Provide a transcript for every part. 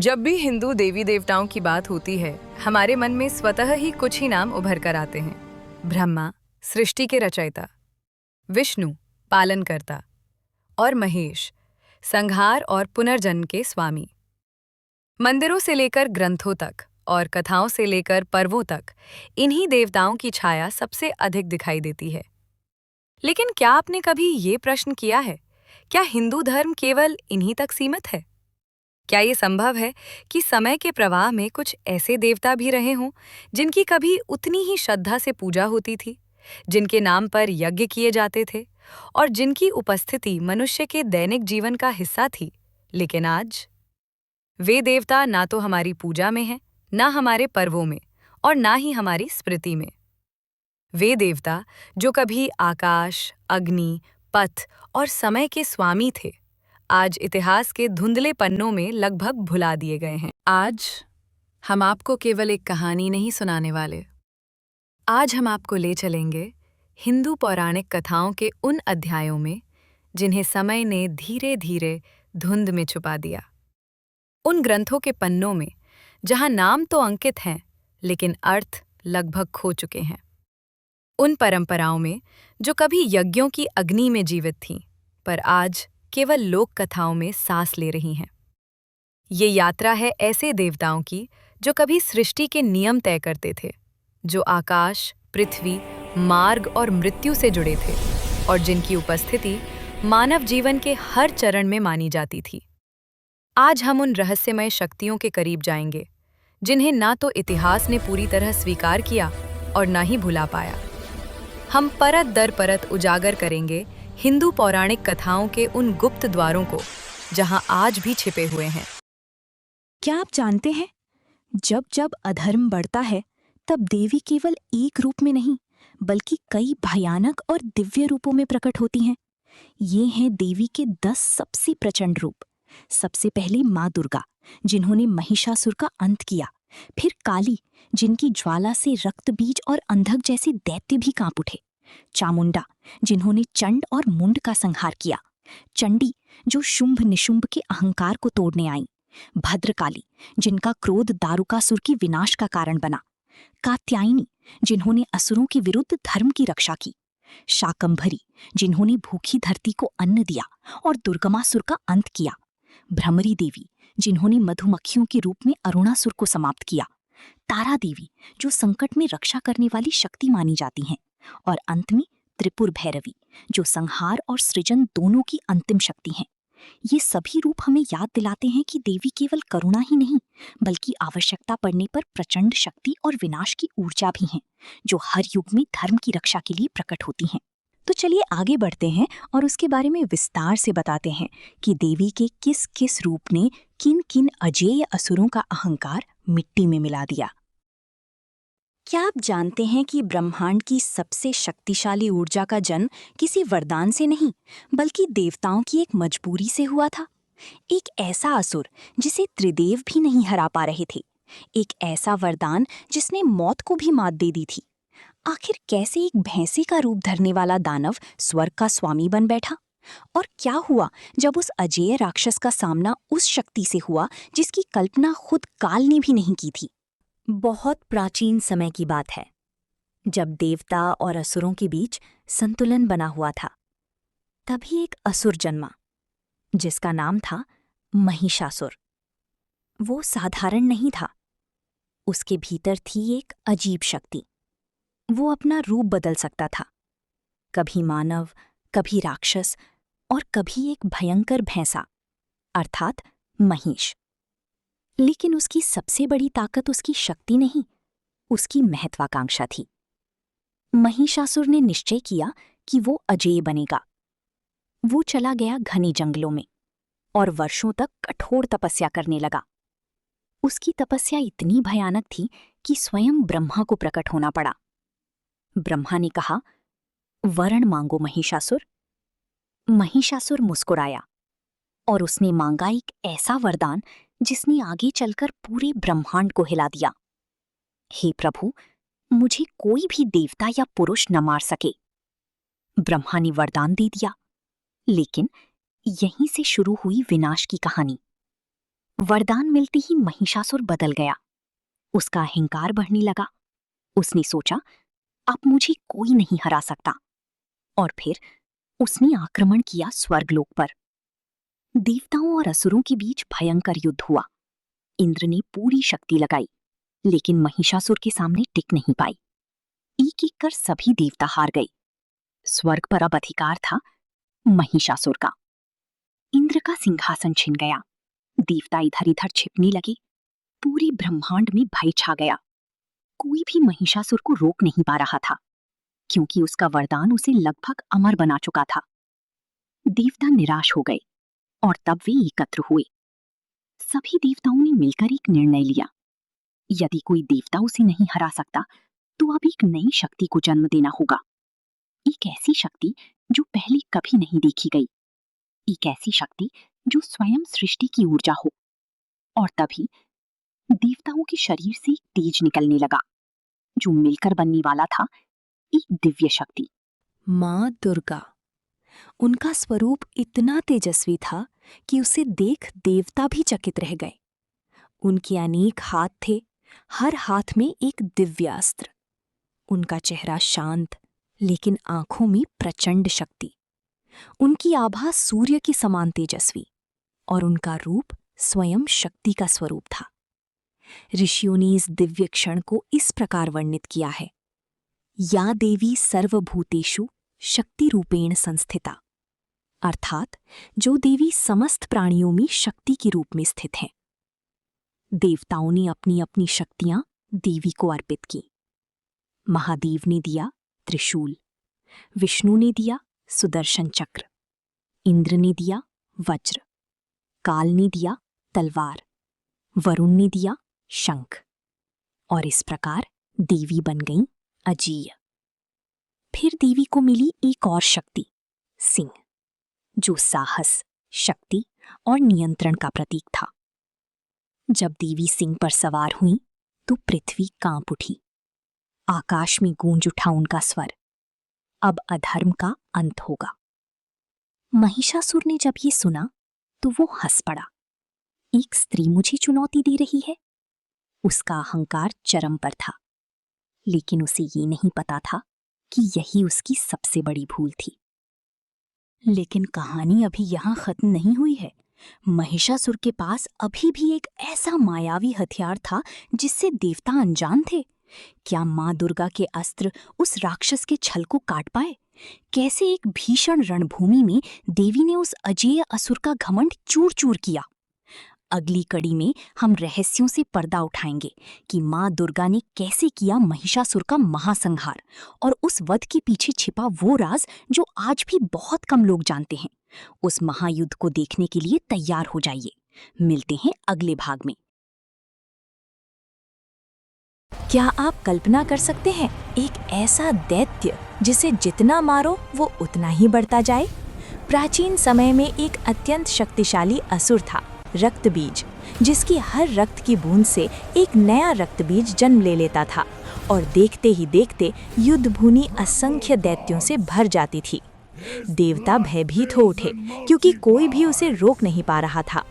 जब भी हिंदू देवी देवताओं की बात होती है, हमारे मन में स्वतः ही कुछ ही नाम उभर कर आते हैं। ब्रह्मा, सृष्टि के रचयिता, विष्णु, पालनकर्ता, और महेश, संहार और पुनर्जन्म के स्वामी। मंदिरों से लेकर ग्रंथों तक और कथाओं से लेकर पर्वों तक इन्हीं देवताओं की छाया सबसे अधिक दिखाई देती है। लेकिन क्या आपने कभी ये प्रश्न किया है, क्या हिंदू धर्म केवल इन्हीं तक सीमित है? क्या ये संभव है कि समय के प्रवाह में कुछ ऐसे देवता भी रहे हों जिनकी कभी उतनी ही श्रद्धा से पूजा होती थी, जिनके नाम पर यज्ञ किए जाते थे और जिनकी उपस्थिति मनुष्य के दैनिक जीवन का हिस्सा थी, लेकिन आज वे देवता ना तो हमारी पूजा में हैं, ना हमारे पर्वों में और ना ही हमारी स्मृति में। वे देवता जो कभी आकाश, अग्नि, पथ और समय के स्वामी थे, आज इतिहास के धुंधले पन्नों में लगभग भुला दिए गए हैं। आज हम आपको केवल एक कहानी नहीं सुनाने वाले। आज हम आपको ले चलेंगे हिंदू पौराणिक कथाओं के उन अध्यायों में जिन्हें समय ने धीरे धीरे धुंध में छुपा दिया। उन ग्रंथों के पन्नों में जहां नाम तो अंकित हैं, लेकिन अर्थ लगभग खो चुके हैं। उन परंपराओं में जो कभी यज्ञों की अग्नि में जीवित थीं, पर आज केवल लोक कथाओं में सांस ले रही हैं। ये यात्रा है ऐसे देवताओं की जो कभी सृष्टि के नियम तय करते थे, जो आकाश, पृथ्वी, मार्ग और मृत्यु से जुड़े थे और जिनकी उपस्थिति मानव जीवन के हर चरण में मानी जाती थी। आज हम उन रहस्यमय शक्तियों के करीब जाएंगे जिन्हें ना तो इतिहास ने पूरी तरह स्वीकार किया और ना ही भुला पाया। हम परत दर परत उजागर करेंगे हिंदू पौराणिक कथाओं के उन गुप्त द्वारों को जहां आज भी छिपे हुए हैं। क्या आप जानते हैं, जब जब अधर्म बढ़ता है तब देवी केवल एक रूप में नहीं बल्कि कई भयानक और दिव्य रूपों में प्रकट होती हैं। ये हैं देवी के 10 सबसे प्रचंड रूप। सबसे पहले माँ दुर्गा, जिन्होंने महिषासुर का अंत किया। फिर काली, जिनकी ज्वाला से रक्त बीज और अंधक जैसे दैत्य भी कांप उठे। चामुंडा, जिन्होंने चंड और मुंड का संहार किया। चंडी, जो शुंभ निशुंभ के अहंकार को तोड़ने आई। भद्रकाली, जिनका क्रोध दारुकासुर की विनाश का कारण बना। कात्यायनी, जिन्होंने असुरों के विरुद्ध धर्म की रक्षा की। शाकंभरी, जिन्होंने भूखी धरती को अन्न दिया और दुर्गमासुर का अंत किया। भ्रमरी देवी, जिन्होंने मधुमक्खियों के रूप में अरुणासुर को समाप्त किया। तारा देवी, जो संकट में रक्षा करने वाली शक्ति मानी जाती हैं। और अंत में त्रिपुर भैरवी, जो संहार और सृजन दोनों की अंतिम शक्ति हैं। ये सभी रूप हमें याद दिलाते हैं कि देवी केवल करुणा ही नहीं बल्कि आवश्यकता पड़ने पर प्रचंड शक्ति और विनाश की ऊर्जा भी हैं, जो हर युग में धर्म की रक्षा के लिए प्रकट होती हैं। तो चलिए आगे बढ़ते हैं और उसके बारे में विस्तार से बताते हैं कि देवी के किस किस रूप ने किन किन अजेय असुरों का अहंकार मिट्टी में मिला दिया। क्या आप जानते हैं कि ब्रह्मांड की सबसे शक्तिशाली ऊर्जा का जन्म किसी वरदान से नहीं बल्कि देवताओं की एक मजबूरी से हुआ था? एक ऐसा असुर जिसे त्रिदेव भी नहीं हरा पा रहे थे। एक ऐसा वरदान जिसने मौत को भी मात दे दी थी। आखिर कैसे एक भैंसे का रूप धरने वाला दानव स्वर्ग का स्वामी बन बैठा? और क्या हुआ जब उस अजेय राक्षस का सामना उस शक्ति से हुआ जिसकी कल्पना खुद काल ने भी नहीं की थी? बहुत प्राचीन समय की बात है, जब देवता और असुरों के बीच संतुलन बना हुआ था। तभी एक असुर जन्मा जिसका नाम था महिषासुर। वो साधारण नहीं था, उसके भीतर थी एक अजीब शक्ति। वो अपना रूप बदल सकता था, कभी मानव, कभी राक्षस और कभी एक भयंकर भैंसा अर्थात महिष। लेकिन उसकी सबसे बड़ी ताकत उसकी शक्ति नहीं, उसकी महत्वाकांक्षा थी। महिषासुर ने निश्चय किया कि वो अजेय बनेगा। वो चला गया घने जंगलों में और वर्षों तक कठोर तपस्या करने लगा। उसकी तपस्या इतनी भयानक थी कि स्वयं ब्रह्मा को प्रकट होना पड़ा। ब्रह्मा ने कहा, वरण मांगो महिषासुर। महिषासुर मुस्कुराया और उसने मांगा एक ऐसा वरदान जिसने आगे चलकर पूरे ब्रह्मांड को हिला दिया। हे प्रभु, मुझे कोई भी देवता या पुरुष न मार सके। ब्रह्मा ने वरदान दे दिया, लेकिन यहीं से शुरू हुई विनाश की कहानी। वरदान मिलते ही महिषासुर बदल गया। उसका अहंकार बढ़ने लगा। उसने सोचा, अब मुझे कोई नहीं हरा सकता। और फिर उसने आक्रमण किया स्वर्गलोक पर। देवताओं और असुरों के बीच भयंकर युद्ध हुआ। इंद्र ने पूरी शक्ति लगाई, लेकिन महिषासुर के सामने टिक नहीं पाई। एक एक कर सभी देवता हार गए। स्वर्ग पर अब अधिकार था महिषासुर का। इंद्र का सिंहासन छिन गया। देवता इधर इधर छिपने लगे। पूरे ब्रह्मांड में भय छा गया। कोई भी महिषासुर को रोक नहीं पा रहा था, क्योंकि उसका वरदान उसे लगभग अमर बना चुका था। देवता निराश हो गए और तब वे एकत्र हुए। सभी देवताओं ने मिलकर एक निर्णय लिया। यदि कोई देवता उसे नहीं हरा सकता, तो अब एक नई शक्ति को जन्म देना होगा। एक ऐसी शक्ति जो पहले कभी नहीं देखी गई। एक ऐसी शक्ति जो स्वयं सृष्टि की ऊर्जा हो। और तभी देवताओं के शरीर से एक तेज निकलने लगा, जो मिलकर बनने वाला था एक दिव्य शक्ति। माँ दुर्गा। उनका स्वरूप इतना तेजस्वी था कि उसे देख देवता भी चकित रह गए। उनके अनेक हाथ थे, हर हाथ में एक दिव्य अस्त्र। उनका चेहरा शांत, लेकिन आंखों में प्रचंड शक्ति। उनकी आभा सूर्य की समान तेजस्वी, और उनका रूप स्वयं शक्ति का स्वरूप था। ऋषियों ने इस दिव्य क्षण को इस प्रकार वर्णित किया है: या देवी सर्वभूतेषु शक्ति रूपेण संस्थिता, अर्थात जो देवी समस्त प्राणियों में शक्ति के रूप में स्थित हैं। देवताओं ने अपनी अपनी शक्तियां देवी को अर्पित की। महादेव ने दिया त्रिशूल, विष्णु ने दिया सुदर्शन चक्र, इंद्र ने दिया वज्र, काल ने दिया तलवार, वरुण ने दिया शंख। और इस प्रकार देवी बन गईं अजेय। फिर देवी को मिली एक और शक्ति, सिंह, जो साहस, शक्ति और नियंत्रण का प्रतीक था। जब देवी सिंह पर सवार हुई तो पृथ्वी कांप उठी। आकाश में गूंज उठा उनका स्वर, अब अधर्म का अंत होगा। महिषासुर ने जब ये सुना तो वो हंस पड़ा। एक स्त्री मुझे चुनौती दे रही है। उसका अहंकार चरम पर था, लेकिन उसे ये नहीं पता था कि यही उसकी सबसे बड़ी भूल थी। लेकिन कहानी अभी यहाँ खत्म नहीं हुई है। महिषासुर के पास अभी भी एक ऐसा मायावी हथियार था जिससे देवता अनजान थे। क्या माँ दुर्गा के अस्त्र उस राक्षस के छल को काट पाए? कैसे एक भीषण रणभूमि में देवी ने उस अजेय असुर का घमंड चूर चूर किया? अगली कड़ी में हम रहस्यों से पर्दा उठाएंगे कि माँ दुर्गा ने कैसे किया महिषासुर का महासंहार, और उस वध के पीछे छिपा वो राज जो आज भी बहुत कम लोग जानते हैं। उस महायुद्ध को देखने के लिए तैयार हो जाइए। मिलते हैं अगले भाग में। क्या आप कल्पना कर सकते हैं एक ऐसा दैत्य जिसे जितना मारो वो उतना ही बढ़ता जाए? प्राचीन समय में एक अत्यंत शक्तिशाली असुर था, रक्तबीज, जिसकी हर रक्त की बूंद से एक नया रक्तबीज जन्म ले लेता था, और देखते ही देखते युद्ध भूमि असंख्य दैत्यों से भर जाती थी। देवता भयभीत हो उठे, क्योंकि कोई भी उसे रोक नहीं पा रहा था।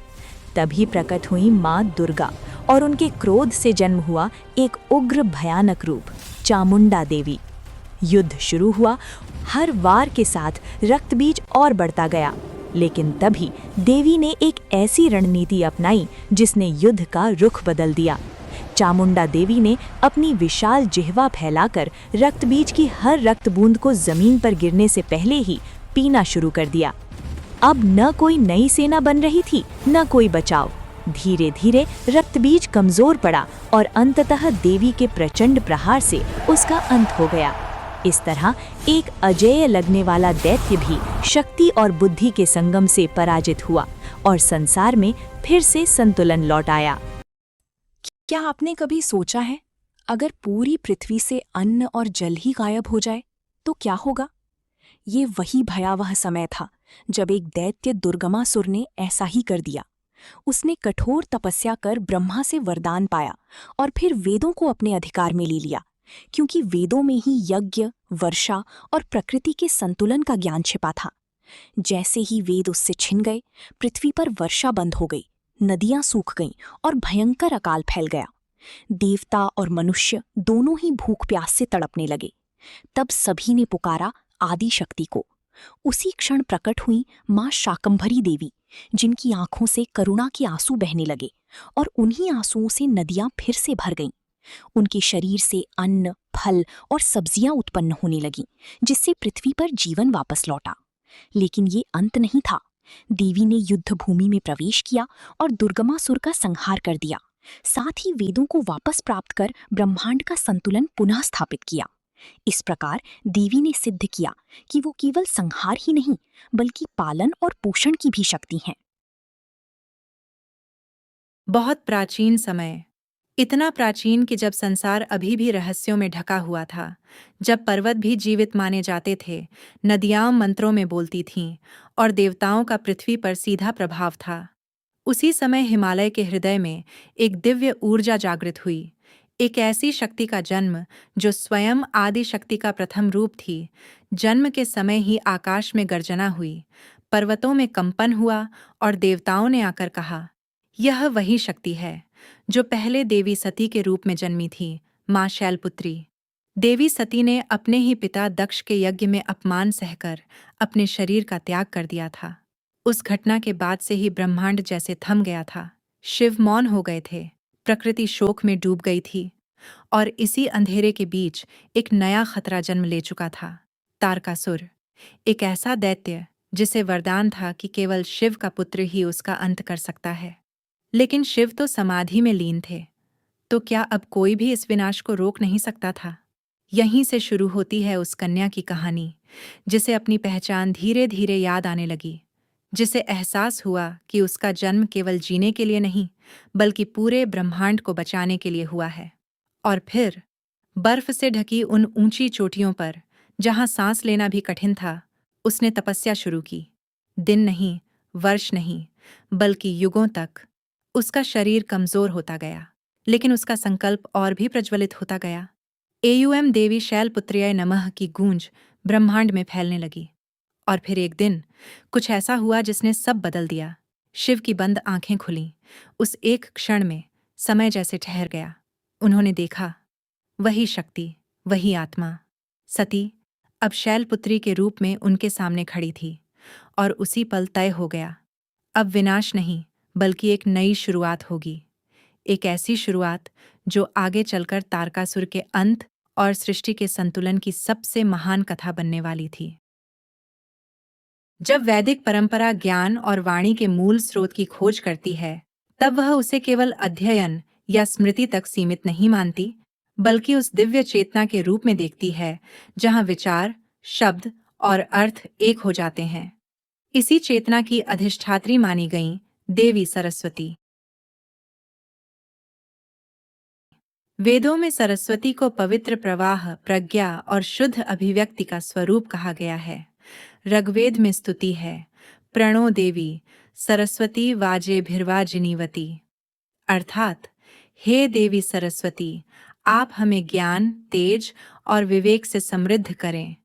तभी प्रकट हुई माँ दुर्गा, और उनके क्रोध से जन्म हुआ एक उग्र भयानक रूप, चामुंडा देवी। युद्ध शुरू हुआ। हर वार के साथ रक्तबीज और बढ़ता गया, लेकिन तभी देवी ने एक ऐसी रणनीति अपनाई जिसने युद्ध का रुख बदल दिया। चामुंडा देवी ने अपनी विशाल जिह्वा फैलाकर रक्तबीज की हर रक्त बूंद को जमीन पर गिरने से पहले ही पीना शुरू कर दिया। अब न कोई नई सेना बन रही थी, न कोई बचाव। धीरे धीरे रक्तबीज कमजोर पड़ा और अंततः देवी के प्रचंड प्रहार से उसका अंत हो गया। इस तरह एक अजेय लगने वाला दैत्य भी शक्ति और बुद्धि के संगम से पराजित हुआ और संसार में फिर से संतुलन लौट आया। क्या आपने कभी सोचा है, अगर पूरी पृथ्वी से अन्न और जल ही गायब हो जाए तो क्या होगा? ये वही भयावह समय था जब एक दैत्य दुर्गमासुर ने ऐसा ही कर दिया। उसने कठोर तपस्या कर ब्रह्मा से वरदान पाया और फिर वेदों को अपने अधिकार में ले लिया, क्योंकि वेदों में ही यज्ञ, वर्षा और प्रकृति के संतुलन का ज्ञान छिपा था। जैसे ही वेद उससे छिन गए, पृथ्वी पर वर्षा बंद हो गई, नदियां सूख गईं और भयंकर अकाल फैल गया। देवता और मनुष्य दोनों ही भूख प्यास से तड़पने लगे। तब सभी ने पुकारा आदि शक्ति को। उसी क्षण प्रकट हुई मां शाकंभरी देवी, जिनकी आंखों से करुणा के आंसू बहने लगे और उन्हीं आंसुओं से नदियां फिर से भर गईं। उनके शरीर से अन्न, फल और सब्जियां उत्पन्न होने लगीं, जिससे पृथ्वी पर जीवन वापस लौटा। लेकिन ये अंत नहीं था। देवी ने युद्ध भूमि में प्रवेश किया और दुर्गमासुर का संहार कर दिया। साथ ही वेदों को वापस प्राप्त कर ब्रह्मांड का संतुलन पुनः स्थापित किया। इस प्रकार देवी ने सिद्ध किया कि वो केवल संहार ही नहीं, बल्कि पालन और पोषण की भी शक्ति हैं। बहुत प्राचीन समय, इतना प्राचीन कि जब संसार अभी भी रहस्यों में ढका हुआ था, जब पर्वत भी जीवित माने जाते थे, नदियां मंत्रों में बोलती थीं और देवताओं का पृथ्वी पर सीधा प्रभाव था। उसी समय हिमालय के हृदय में एक दिव्य ऊर्जा जागृत हुई, एक ऐसी शक्ति का जन्म जो स्वयं आदि शक्ति का प्रथम रूप थी। जन्म के समय ही आकाश में गर्जना हुई, पर्वतों में कंपन हुआ और देवताओं ने आकर कहा, यह वही शक्ति है जो पहले देवी सती के रूप में जन्मी थी, मां शैलपुत्री। देवी सती ने अपने ही पिता दक्ष के यज्ञ में अपमान सहकर अपने शरीर का त्याग कर दिया था। उस घटना के बाद से ही ब्रह्मांड जैसे थम गया था। शिव मौन हो गए थे, प्रकृति शोक में डूब गई थी और इसी अंधेरे के बीच एक नया खतरा जन्म ले चुका था, तारकासुर। एक ऐसा दैत्य जिसे वरदान था कि केवल शिव का पुत्र ही उसका अंत कर सकता है। लेकिन शिव तो समाधि में लीन थे, तो क्या अब कोई भी इस विनाश को रोक नहीं सकता था? यहीं से शुरू होती है उस कन्या की कहानी, जिसे अपनी पहचान धीरे धीरे याद आने लगी, जिसे एहसास हुआ कि उसका जन्म केवल जीने के लिए नहीं, बल्कि पूरे ब्रह्मांड को बचाने के लिए हुआ है। और फिर बर्फ से ढकी उन ऊंची चोटियों पर, जहां सांस लेना भी कठिन था, उसने तपस्या शुरू की। दिन नहीं, वर्ष नहीं, बल्कि युगों तक। उसका शरीर कमजोर होता गया, लेकिन उसका संकल्प और भी प्रज्वलित होता गया। एयुएम देवी शैलपुत्र्यै नमः की गूंज ब्रह्मांड में फैलने लगी। और फिर एक दिन कुछ ऐसा हुआ जिसने सब बदल दिया। शिव की बंद आंखें खुलीं। उस एक क्षण में समय जैसे ठहर गया। उन्होंने देखा, वही शक्ति, वही आत्मा, सती, अब शैलपुत्री के रूप में उनके सामने खड़ी थी। और उसी पल तय हो गया, अब विनाश नहीं, बल्कि एक नई शुरुआत होगी। एक ऐसी शुरुआत जो आगे चलकर तारकासुर के अंत और सृष्टि के संतुलन की सबसे महान कथा बनने वाली थी। जब वैदिक परंपरा ज्ञान और वाणी के मूल स्रोत की खोज करती है, तब वह उसे केवल अध्ययन या स्मृति तक सीमित नहीं मानती, बल्कि उस दिव्य चेतना के रूप में देखती है जहां विचार, शब्द और अर्थ एक हो जाते हैं। इसी चेतना की अधिष्ठात्री मानी गईं देवी सरस्वती। वेदों में सरस्वती को पवित्र प्रवाह, प्रज्ञा और शुद्ध अभिव्यक्ति का स्वरूप कहा गया है। ऋग्वेद में स्तुति है, प्रणो देवी सरस्वती वाजेभिर्वाजिनीवती, अर्थात हे देवी सरस्वती, आप हमें ज्ञान, तेज और विवेक से समृद्ध करें।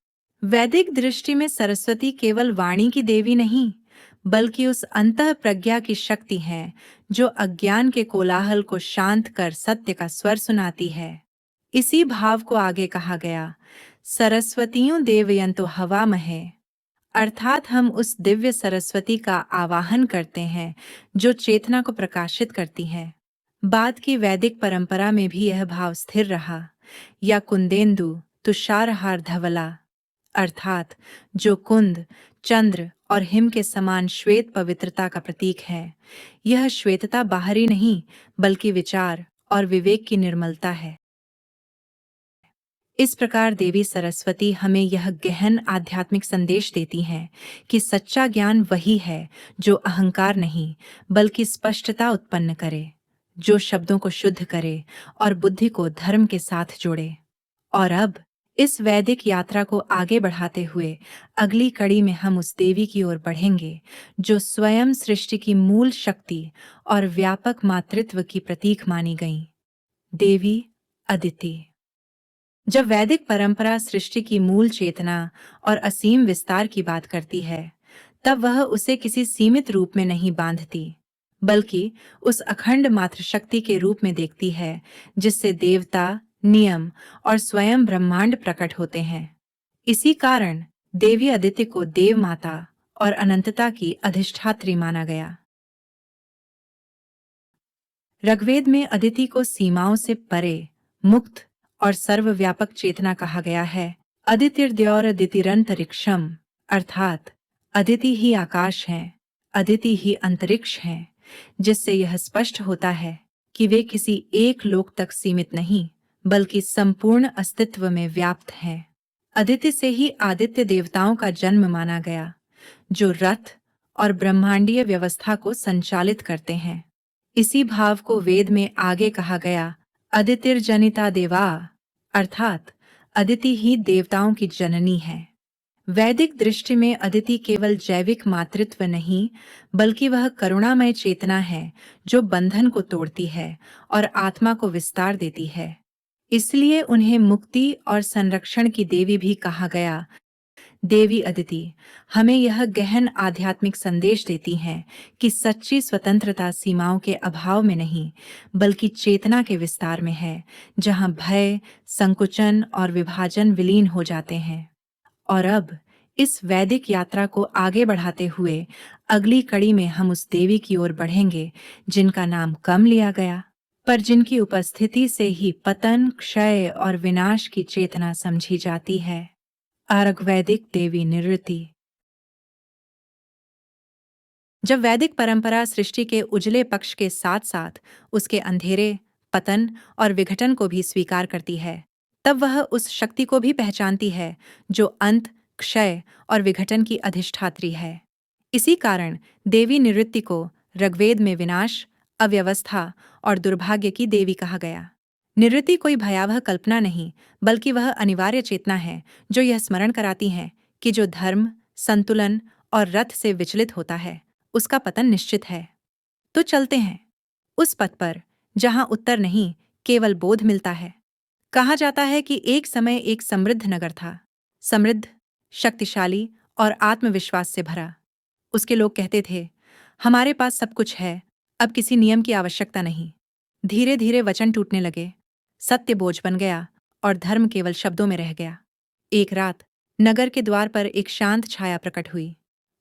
वैदिक दृष्टि में सरस्वती केवल वाणी की देवी नहीं, बल्कि उस अंतः प्रज्ञा की शक्ति है जो अज्ञान के कोलाहल को शांत कर सत्य का स्वर सुनाती है। इसी भाव को आगे कहा गया, सरस्वतीयों देवयंतो हवामहे, अर्थात हम उस दिव्य सरस्वती का आवाहन करते हैं जो चेतना को प्रकाशित करती है। बाद की वैदिक परंपरा में भी यह भाव स्थिर रहा, या कुंदेंदु तुषारहार धवला, अर्थात जो कुंद, चंद्र और हिम के समान श्वेत पवित्रता का प्रतीक है। यह श्वेतता बाहरी नहीं, बल्कि विचार और विवेक की निर्मलता है। इस प्रकार देवी सरस्वती हमें यह गहन आध्यात्मिक संदेश देती हैं कि सच्चा ज्ञान वही है जो अहंकार नहीं, बल्कि स्पष्टता उत्पन्न करे, जो शब्दों को शुद्ध करे और बुद्धि को धर्म के साथ जोड़े। और अब इस वैदिक यात्रा को आगे बढ़ाते हुए अगली कड़ी में हम उस देवी की ओर बढ़ेंगे जो स्वयं सृष्टि की मूल शक्ति और व्यापक मातृत्व की प्रतीक मानी गई, देवी अदिति। जब वैदिक परंपरा सृष्टि की मूल चेतना और असीम विस्तार की बात करती है, तब वह उसे किसी सीमित रूप में नहीं बांधती, बल्कि उस अखंड मातृशक्ति के रूप में देखती है जिससे देवता, नियम और स्वयं ब्रह्मांड प्रकट होते हैं। इसी कारण देवी अदिति को देव माता और अनंतता की अधिष्ठात्री माना गया। ऋग्वेद में अदिति को सीमाओं से परे, मुक्त और सर्वव्यापक चेतना कहा गया है। अदितिर्द्यौरदितिरंतरिक्षम, अर्थात अदिति ही आकाश है, अदिति ही अंतरिक्ष है, जिससे यह स्पष्ट होता है कि वे किसी एक लोक तक सीमित नहीं बल्कि संपूर्ण अस्तित्व में व्याप्त हैं। अदिति से ही आदित्य देवताओं का जन्म माना गया, जो रथ और ब्रह्मांडीय व्यवस्था को संचालित करते हैं। इसी भाव को वेद में आगे कहा गया, अदितिर्जनिता देवा, अर्थात अदिति ही देवताओं की जननी है। वैदिक दृष्टि में अदिति केवल जैविक मातृत्व नहीं बल्कि वह करुणामय चेतना है जो बंधन को तोड़ती है और आत्मा को विस्तार देती है। इसलिए उन्हें मुक्ति और संरक्षण की देवी भी कहा गया। देवी अदिति हमें यह गहन आध्यात्मिक संदेश देती हैं कि सच्ची स्वतंत्रता सीमाओं के अभाव में नहीं बल्कि चेतना के विस्तार में है, जहां भय, संकुचन और विभाजन विलीन हो जाते हैं। और अब इस वैदिक यात्रा को आगे बढ़ाते हुए अगली कड़ी में हम उस देवी की ओर बढ़ेंगे जिनका नाम कम लिया गया, पर जिनकी उपस्थिति से ही पतन, क्षय और विनाश की चेतना समझी जाती है। आर्गवैदिक देवी निवृत्ति। जब वैदिक परंपरा सृष्टि के उजले पक्ष के साथ साथ उसके अंधेरे, पतन और विघटन को भी स्वीकार करती है, तब वह उस शक्ति को भी पहचानती है जो अंत, क्षय और विघटन की अधिष्ठात्री है। इसी कारण देवी निवृत्ति को ऋग्वेद में विनाश, अव्यवस्था और दुर्भाग्य की देवी कहा गया। निवृत्ति कोई भयावह कल्पना नहीं बल्कि वह अनिवार्य चेतना है जो यह स्मरण कराती है कि जो धर्म, संतुलन और रथ से विचलित होता है उसका पतन निश्चित है। तो चलते हैं उस पथ पर जहां उत्तर नहीं केवल बोध मिलता है। कहा जाता है कि एक समय एक समृद्ध नगर था, समृद्ध, शक्तिशाली और आत्मविश्वास से भरा। उसके लोग कहते थे, हमारे पास सब कुछ है, अब किसी नियम की आवश्यकता नहीं। धीरे धीरे वचन टूटने लगे, सत्य बोझ बन गया और धर्म केवल शब्दों में रह गया। एक रात नगर के द्वार पर एक शांत छाया प्रकट हुई,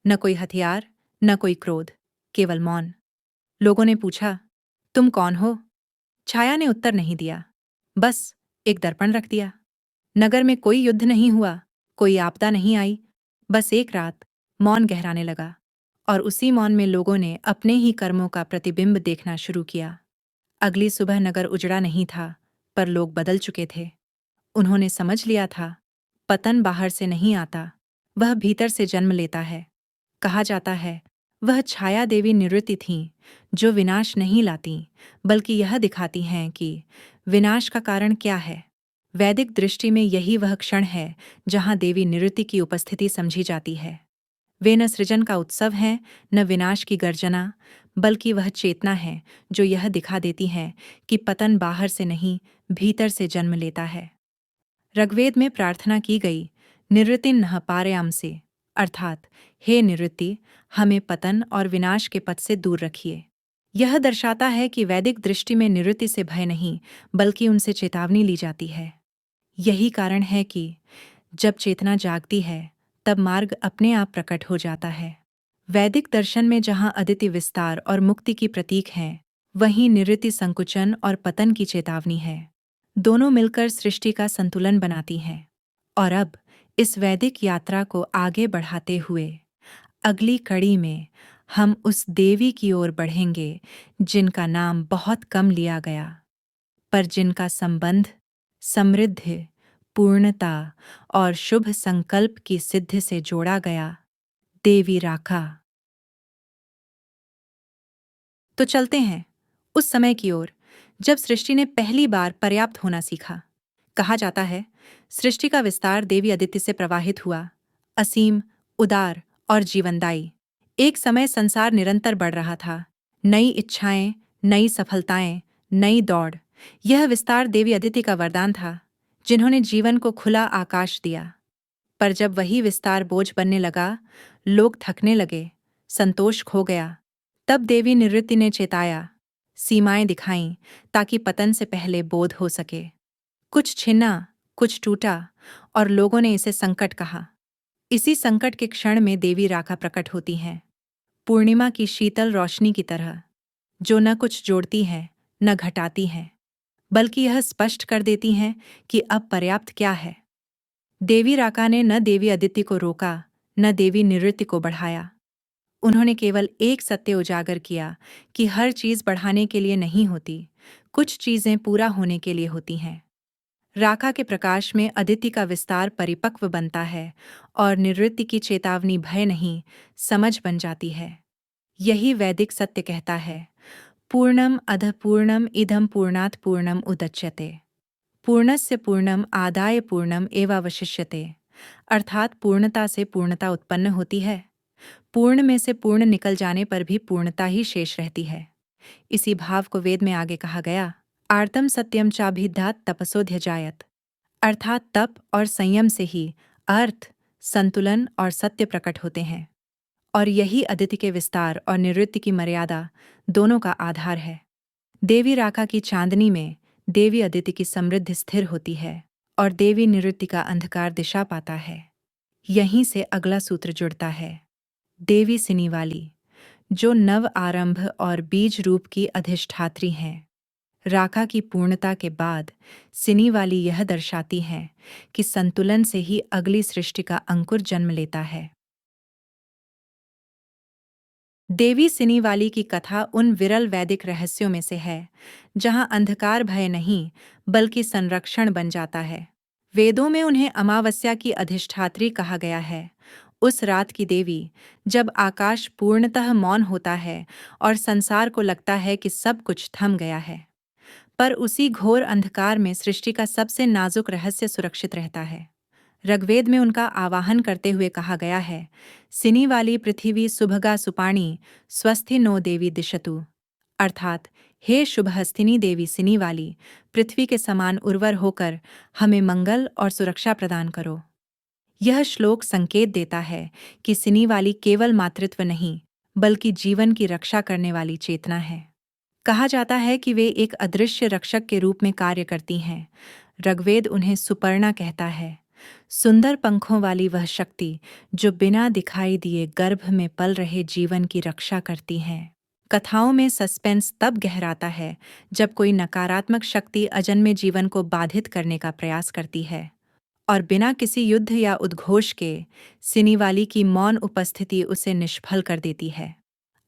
न कोई हथियार, न कोई क्रोध, केवल मौन। लोगों ने पूछा, तुम कौन हो? छाया ने उत्तर नहीं दिया, बस एक दर्पण रख दिया। नगर में कोई युद्ध नहीं हुआ, कोई आपदा नहीं आई, बस एक रात मौन गहराने लगा और उसी मौन में लोगों ने अपने ही कर्मों का प्रतिबिंब देखना शुरू किया। अगली सुबह नगर उजड़ा नहीं था, पर लोग बदल चुके थे। उन्होंने समझ लिया था, पतन बाहर से नहीं आता, वह भीतर से जन्म लेता है। कहा जाता है, वह छाया देवी निवृत्ति थीं, जो विनाश नहीं लाती बल्कि यह दिखाती हैं कि विनाश का कारण क्या है। वैदिक दृष्टि में यही वह क्षण है जहां देवी निवृत्ति की उपस्थिति समझी जाती है। वे न सृजन का उत्सव हैं, न विनाश की गर्जना, बल्कि वह चेतना है जो यह दिखा देती है कि पतन बाहर से नहीं, भीतर से जन्म लेता है। ऋग्वेद में प्रार्थना की गई, निवृत्तिन्नः पारयामसे, अर्थात हे निवृत्ति, हमें पतन और विनाश के पथ से दूर रखिए। यह दर्शाता है कि वैदिक दृष्टि में निवृत्ति से भय नहीं बल्कि उनसे चेतावनी ली जाती है। यही कारण है कि जब चेतना जागती है तब मार्ग अपने आप प्रकट हो जाता है। वैदिक दर्शन में जहां अदिति विस्तार और मुक्ति की प्रतीक हैं, वहीं निवृत्ति संकुचन और पतन की चेतावनी है। दोनों मिलकर सृष्टि का संतुलन बनाती हैं। और अब इस वैदिक यात्रा को आगे बढ़ाते हुए अगली कड़ी में हम उस देवी की ओर बढ़ेंगे जिनका नाम बहुत कम लिया गया, पर जिनका संबंध समृद्धि, पूर्णता और शुभ संकल्प की सिद्धि से जोड़ा गया, देवी राका। तो चलते हैं उस समय की ओर जब सृष्टि ने पहली बार पर्याप्त होना सीखा। कहा जाता है, सृष्टि का विस्तार देवी अदिति से प्रवाहित हुआ, असीम, उदार और जीवनदायी। एक समय संसार निरंतर बढ़ रहा था, नई इच्छाएं, नई सफलताएं, नई दौड़। यह विस्तार देवी अदिति का वरदान था, जिन्होंने जीवन को खुला आकाश दिया। पर जब वही विस्तार बोझ बनने लगा, लोग थकने लगे, संतोष खो गया, तब देवी निवृत्ति ने चेताया, सीमाएं दिखाईं ताकि पतन से पहले बोध हो सके। कुछ छिना, कुछ टूटा, और लोगों ने इसे संकट कहा। इसी संकट के क्षण में देवी राका प्रकट होती हैं, पूर्णिमा की शीतल रोशनी की तरह, जो न कुछ जोड़ती है न घटाती है, बल्कि यह स्पष्ट कर देती हैं कि अब पर्याप्त क्या है। देवी राका ने न देवी अदिति को रोका न देवी निवृत्ति को बढ़ाया। उन्होंने केवल एक सत्य उजागर किया कि हर चीज बढ़ाने के लिए नहीं होती, कुछ चीजें पूरा होने के लिए होती हैं। राका के प्रकाश में अदिति का विस्तार परिपक्व बनता है और निवृत्ति की चेतावनी भय नहीं, समझ बन जाती है। यही वैदिक सत्य कहता है, पूर्णम अधः पूर्णम इदं पूर्णात् पूर्णम उदच्यते, पूर्णस्य पूर्णम आदाय पूर्णम एवावशिष्यते। अर्थात पूर्णता से पूर्णता उत्पन्न होती है, पूर्ण में से पूर्ण निकल जाने पर भी पूर्णता ही शेष रहती है। इसी भाव को वेद में आगे कहा गया, आर्तम सत्यम चाभिद्यात् तपसोऽध्यजायत। अर्थात तप और संयम से ही अर्थ, संतुलन और सत्य प्रकट होते हैं, और यही अदिति के विस्तार और निवृत्ति की मर्यादा दोनों का आधार है। देवी राका की चांदनी में देवी अदिति की समृद्धि स्थिर होती है और देवी निवृत्ति का अंधकार दिशा पाता है। यहीं से अगला सूत्र जुड़ता है, देवी सिनीवाली, जो नव आरंभ और बीज रूप की अधिष्ठात्री हैं। राका की पूर्णता के बाद सिनीवाली यह दर्शाती हैं कि संतुलन से ही अगली सृष्टि का अंकुर जन्म लेता है। देवी सिनीवाली की कथा उन विरल वैदिक रहस्यों में से है जहां अंधकार भय नहीं बल्कि संरक्षण बन जाता है। वेदों में उन्हें अमावस्या की अधिष्ठात्री कहा गया है, उस रात की देवी जब आकाश पूर्णतः मौन होता है और संसार को लगता है कि सब कुछ थम गया है। पर उसी घोर अंधकार में सृष्टि का सबसे नाजुक रहस्य सुरक्षित रहता है। ऋग्वेद में उनका आवाहन करते हुए कहा गया है, सिनी वाली पृथ्वी सुभगा सुपाणी स्वस्थि नो देवी दिशतु। अर्थात, हे शुभहस्तिनी देवी सिनी वाली, पृथ्वी के समान उर्वर होकर हमें मंगल और सुरक्षा प्रदान करो। यह श्लोक संकेत देता है कि सिनी वाली केवल मातृत्व नहीं बल्कि जीवन की रक्षा करने वाली चेतना है। कहा जाता है कि वे एक अदृश्य रक्षक के रूप में कार्य करती हैं। ऋग्वेद उन्हें सुपर्णा कहता है, सुंदर पंखों वाली वह शक्ति जो बिना दिखाई दिए गर्भ में पल रहे जीवन की रक्षा करती हैं। कथाओं में सस्पेंस तब गहराता है जब कोई नकारात्मक शक्ति अजन्मे जीवन को बाधित करने का प्रयास करती है, और बिना किसी युद्ध या उद्घोष के सिनीवाली की मौन उपस्थिति उसे निष्फल कर देती है।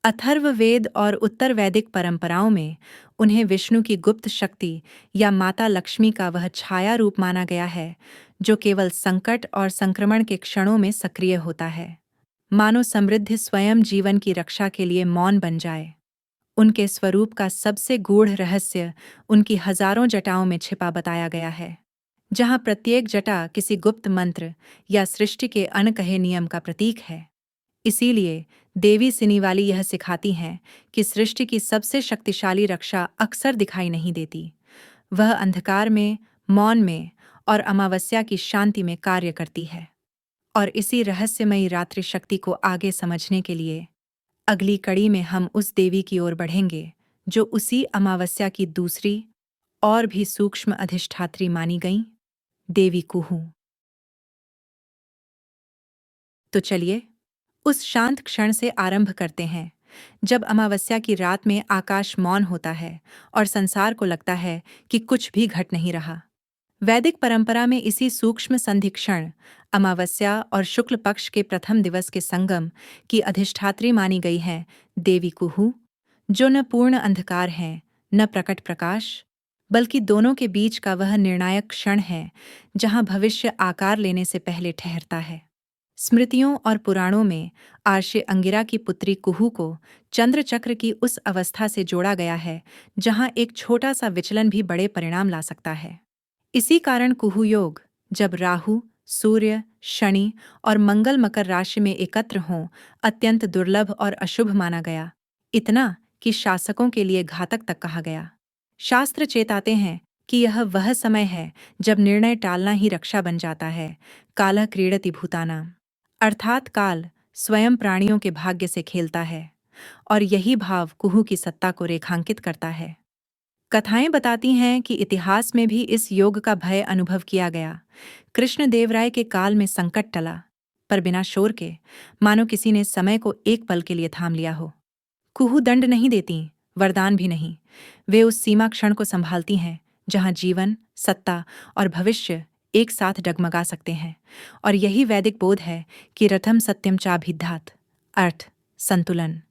अथर्ववेद और उत्तर वैदिक परंपराओं में उन्हें विष्णु की गुप्त शक्ति या माता लक्ष्मी का वह छाया रूप माना गया है जो केवल संकट और संक्रमण के क्षणों में सक्रिय होता है, मानो समृद्धि स्वयं जीवन की रक्षा के लिए मौन बन जाए। उनके स्वरूप का सबसे गूढ़ रहस्य उनकी हजारों जटाओं में छिपा बताया गया है, जहाँ प्रत्येक जटा किसी गुप्त मंत्र या सृष्टि के अनकहे नियम का प्रतीक है। इसीलिए देवी सिनीवाली यह सिखाती हैं कि सृष्टि की सबसे शक्तिशाली रक्षा अक्सर दिखाई नहीं देती, वह अंधकार में, मौन में और अमावस्या की शांति में कार्य करती है। और इसी रहस्यमयी रात्रि शक्ति को आगे समझने के लिए अगली कड़ी में हम उस देवी की ओर बढ़ेंगे जो उसी अमावस्या की दूसरी और भी सूक्ष्म अधिष्ठात्री मानी गईं, देवी कुहू। तो चलिए उस शांत क्षण से आरंभ करते हैं जब अमावस्या की रात में आकाश मौन होता है और संसार को लगता है कि कुछ भी घट नहीं रहा। वैदिक परंपरा में इसी सूक्ष्म संधि क्षण, अमावस्या और शुक्ल पक्ष के प्रथम दिवस के संगम की अधिष्ठात्री मानी गई है देवी कुहू, जो न पूर्ण अंधकार है न प्रकट प्रकाश, बल्कि दोनों के बीच का वह निर्णायक क्षण है जहां भविष्य आकार लेने से पहले ठहरता है। स्मृतियों और पुराणों में आर्षे अंगिरा की पुत्री कुहू को चंद्रचक्र की उस अवस्था से जोड़ा गया है जहां एक छोटा सा विचलन भी बड़े परिणाम ला सकता है। इसी कारण कुहू योग, जब राहु, सूर्य, शनि और मंगल मकर राशि में एकत्र हों, अत्यंत दुर्लभ और अशुभ माना गया, इतना कि शासकों के लिए घातक तक कहा गया। शास्त्र चेताते हैं कि यह वह समय है जब निर्णय टालना ही रक्षा बन जाता है। कालः क्रीडति भूतानां, अर्थात काल स्वयं प्राणियों के भाग्य से खेलता है और यही भाव कुहू की सत्ता को रेखांकित करता है। कथाएं बताती हैं कि इतिहास में भी इस योग का भय अनुभव किया गया। कृष्णदेवराय के काल में संकट टला, पर बिना शोर के, मानो किसी ने समय को एक पल के लिए थाम लिया हो। कुहू दंड नहीं देती, वरदान भी नहीं। वे उस सीमा क्षण को संभालती हैं जहां जीवन, सत्ता और भविष्य एक साथ डगमगा सकते हैं। और यही वैदिक बोध है कि रथम सत्यम चाभिद्धात, अर्थ, संतुलन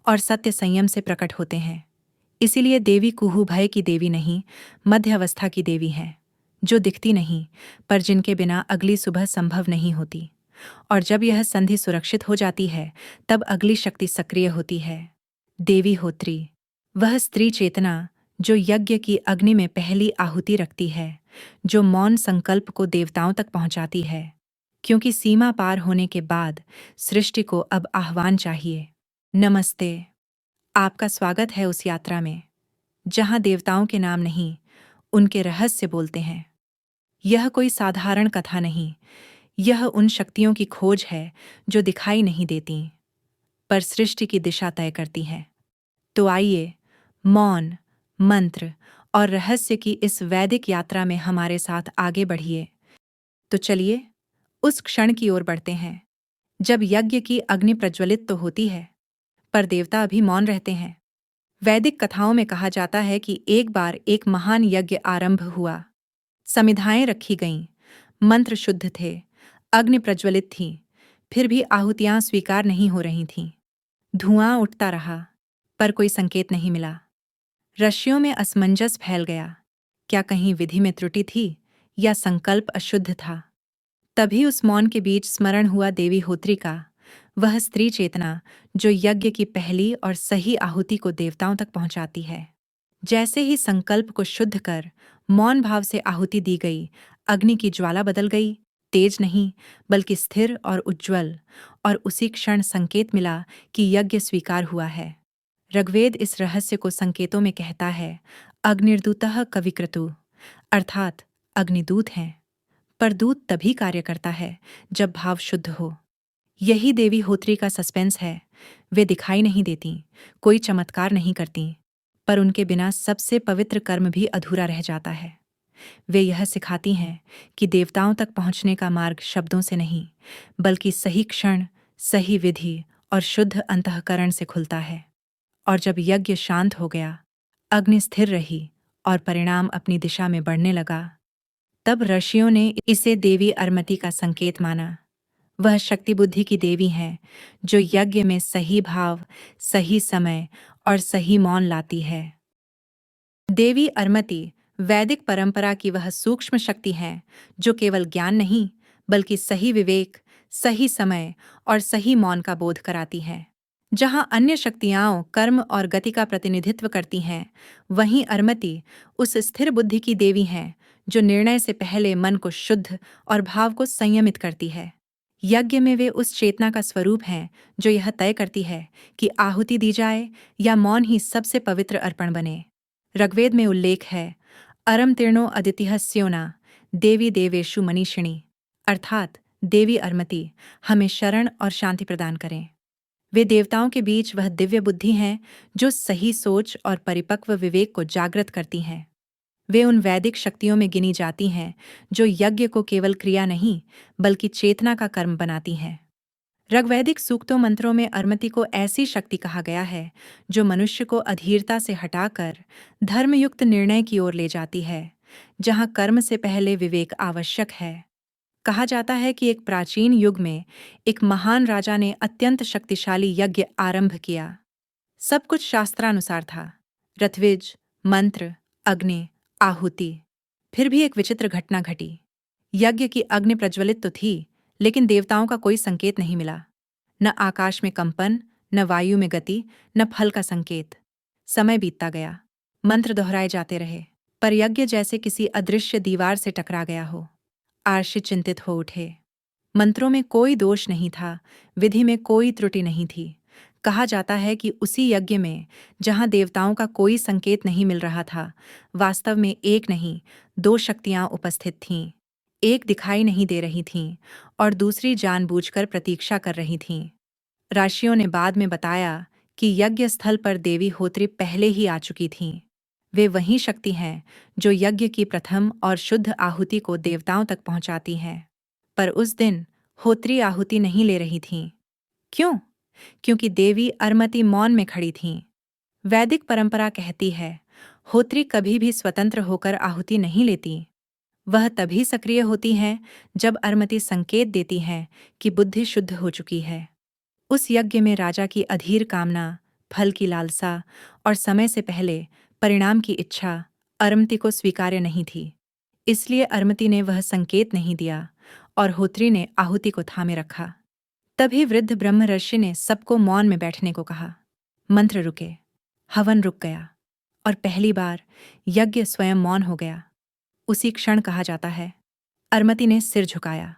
और सत्य संयम से प्रकट होते हैं। इसीलिए देवी कुहू भय की देवी नहीं, मध्य अवस्था की देवी है, जो दिखती नहीं, पर जिनके बिना अगली सुबह संभव नहीं होती। और जब यह संधि सुरक्षित हो जाती है, तब अगली शक्ति सक्रिय होती है। देवी होत्री, वह स्त्री चेतना जो यज्ञ की अग्नि में पहली आहुति रखती है, जो मौन संकल्प को देवताओं तक पहुंचाती है, क्योंकि सीमा पार होने के बाद सृष्टि को अब आह्वान चाहिए। नमस्ते, आपका स्वागत है उस यात्रा में जहां देवताओं के नाम नहीं, उनके रहस्य बोलते हैं। यह कोई साधारण कथा नहीं, यह उन शक्तियों की खोज है जो दिखाई नहीं देती, पर सृष्टि की दिशा तय करती हैं। तो आइए, मौन, मंत्र और रहस्य की इस वैदिक यात्रा में हमारे साथ आगे बढ़िए। तो चलिए, उस क्षण की ओर बढ़ते हैं जब यज्ञ की अग्नि प्रज्वलित तो होती है, पर देवता अभी मौन रहते हैं। वैदिक कथाओं में कहा जाता है कि एक बार एक महान यज्ञ आरंभ हुआ। समिधाएं रखी गईं, मंत्र शुद्ध थे, अग्नि प्रज्वलित थी, फिर भी आहुतियां स्वीकार नहीं हो रही थीं। धुआं उठता रहा, पर कोई संकेत नहीं मिला। ऋषियों में असमंजस फैल गया। क्या कहीं विधि में त्रुटि थी या संकल्प अशुद्ध था? तभी उस मौन के बीच स्मरण हुआ देवी होत्री का, वह स्त्री चेतना जो यज्ञ की पहली और सही आहुति को देवताओं तक पहुंचाती है। जैसे ही संकल्प को शुद्ध कर मौन भाव से आहुति दी गई, अग्नि की ज्वाला बदल गई, तेज नहीं बल्कि स्थिर और उज्ज्वल, और उसी क्षण संकेत मिला कि यज्ञ स्वीकार हुआ है। ऋग्वेद इस रहस्य को संकेतों में कहता है, अग्निर्दूतः कविक्रतु, अर्थात अग्निदूत हैं, पर दूत तभी कार्य करता है जब भाव शुद्ध हो। यही देवी होत्री का सस्पेंस है। वे दिखाई नहीं देती, कोई चमत्कार नहीं करती, पर उनके बिना सबसे पवित्र कर्म भी अधूरा रह जाता है। वे यह सिखाती हैं कि देवताओं तक पहुंचने का मार्ग शब्दों से नहीं, बल्कि सही क्षण, सही विधि और शुद्ध अंतःकरण से खुलता है। और जब यज्ञ शांत हो गया, अग्नि स्थिर रही और परिणाम अपनी दिशा में बढ़ने लगा, तब ऋषियों ने इसे देवी अर्मति का संकेत माना। वह शक्ति बुद्धि की देवी हैं जो यज्ञ में सही भाव, सही समय और सही मौन लाती है। देवी अर्मति वैदिक परंपरा की वह सूक्ष्म शक्ति है जो केवल ज्ञान नहीं, बल्कि सही विवेक, सही समय और सही मौन का बोध कराती है। जहां अन्य शक्तियां कर्म और गति का प्रतिनिधित्व करती हैं, वहीं अर्मति उस स्थिर बुद्धि की देवी हैं जो निर्णय से पहले मन को शुद्ध और भाव को संयमित करती है। यज्ञ में वे उस चेतना का स्वरूप हैं जो यह तय करती है कि आहुति दी जाए या मौन ही सबसे पवित्र अर्पण बने। ऋग्वेद में उल्लेख है, अरम तीर्णो अदितिः स्योना देवी देवेषु मनीषिणी, अर्थात देवी अर्मति हमें शरण और शांति प्रदान करें। वे देवताओं के बीच वह दिव्य बुद्धि हैं जो सही सोच और परिपक्व विवेक को जागृत करती हैं। वे उन वैदिक शक्तियों में गिनी जाती हैं जो यज्ञ को केवल क्रिया नहीं, बल्कि चेतना का कर्म बनाती हैं। ऋग्वैदिक सूक्तों मंत्रों में अर्मति को ऐसी शक्ति कहा गया है जो मनुष्य को अधीरता से हटाकर धर्मयुक्त निर्णय की ओर ले जाती है, जहां कर्म से पहले विवेक आवश्यक है। कहा जाता है कि एक प्राचीन युग में एक महान राजा ने अत्यंत शक्तिशाली यज्ञ आरंभ किया। सब कुछ शास्त्रानुसार था, ऋत्विज, मंत्र, अग्नि, आहुति। फिर भी एक विचित्र घटना घटी। यज्ञ की अग्नि प्रज्वलित तो थी, लेकिन देवताओं का कोई संकेत नहीं मिला। न आकाश में कंपन, न वायु में गति, न फल का संकेत। समय बीतता गया, मंत्र दोहराए जाते रहे, पर यज्ञ जैसे किसी अदृश्य दीवार से टकरा गया हो। आर्षि चिंतित हो उठे। मंत्रों में कोई दोष नहीं था, विधि में कोई त्रुटि नहीं थी। कहा जाता है कि उसी यज्ञ में, जहां देवताओं का कोई संकेत नहीं मिल रहा था, वास्तव में एक नहीं, दो शक्तियां उपस्थित थीं। एक दिखाई नहीं दे रही थीं और दूसरी जानबूझकर प्रतीक्षा कर रही थीं। ऋषियों ने बाद में बताया कि यज्ञ स्थल पर देवी होत्री पहले ही आ चुकी थीं। वे वही शक्ति हैं जो यज्ञ की प्रथम और शुद्ध आहुति को देवताओं तक पहुंचाती हैं। पर उस दिन होत्री आहुति नहीं ले रही थीं। क्यों? क्योंकि देवी अर्मति मौन में खड़ी थीं। वैदिक परंपरा कहती है, होत्री कभी भी स्वतंत्र होकर आहुति नहीं लेती। वह तभी सक्रिय होती हैं जब अर्मति संकेत देती हैं कि बुद्धि शुद्ध हो चुकी है। उस यज्ञ में राजा की अधीर कामना, फल की लालसा और समय से पहले परिणाम की इच्छा अर्मति को स्वीकार्य नहीं थी। इसलिए अर्मति ने वह संकेत नहीं दिया और होत्री ने आहुति को थामे रखा। तभी वृद्ध ब्रह्मर्षि ने सबको मौन में बैठने को कहा। मंत्र रुके, हवन रुक गया और पहली बार यज्ञ स्वयं मौन हो गया। उसी क्षण कहा जाता है, अर्मति ने सिर झुकाया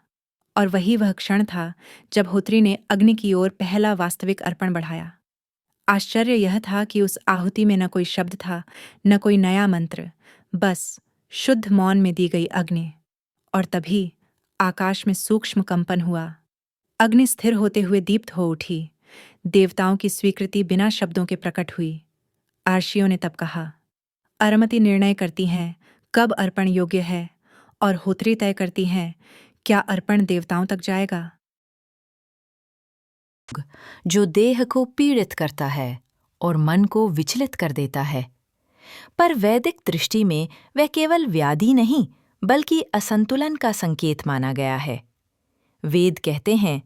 और वह क्षण था जब होत्री ने अग्नि की ओर पहला वास्तविक अर्पण बढ़ाया। आश्चर्य यह था कि उस आहुति में न कोई शब्द था, न कोई नया मंत्र, बस शुद्ध मौन में दी गई अग्नि। और तभी आकाश में सूक्ष्म कंपन हुआ। अग्नि स्थिर होते हुए दीप्त हो उठी। देवताओं की स्वीकृति बिना शब्दों के प्रकट हुई। आर्षियों ने तब कहा, अर्मति निर्णय करती हैं कब अर्पण योग्य है और होत्री तय करती हैं क्या अर्पण देवताओं तक जाएगा। जो देह को पीड़ित करता है और मन को विचलित कर देता है, पर वैदिक दृष्टि में वह केवल व्याधि नहीं बल्कि असंतुलन का संकेत माना गया है। वेद कहते हैं,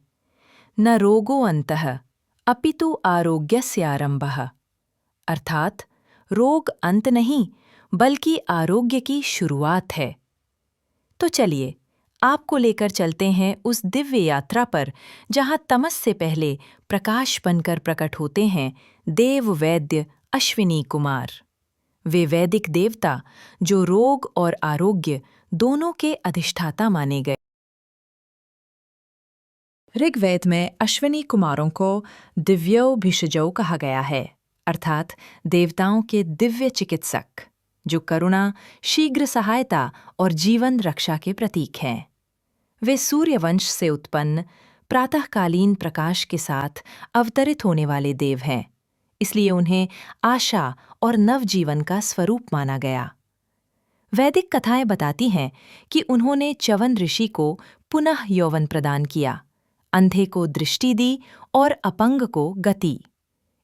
न रोगो अंतः अपितु आरोग्यस्य आरंभः, अर्थात रोग अंत नहीं बल्कि आरोग्य की शुरुआत है। तो चलिए आपको लेकर चलते हैं उस दिव्य यात्रा पर जहां तमस से पहले प्रकाश बनकर प्रकट होते हैं देव वैद्य अश्विनी कुमार। वे वैदिक देवता जो रोग और आरोग्य दोनों के अधिष्ठाता माने गए। ऋग्वेद में अश्विनी कुमारों को दिव्यो भिषजौ कहा गया है, अर्थात देवताओं के दिव्य चिकित्सक, जो करुणा, शीघ्र सहायता और जीवन रक्षा के प्रतीक हैं। वे सूर्यवंश से उत्पन्न प्रातःकालीन प्रकाश के साथ अवतरित होने वाले देव हैं, इसलिए उन्हें आशा और नवजीवन का स्वरूप माना गया। वैदिक कथाएं बताती हैं कि उन्होंने च्यवन ऋषि को पुनः यौवन प्रदान किया, अंधे को दृष्टि दी और अपंग को गति।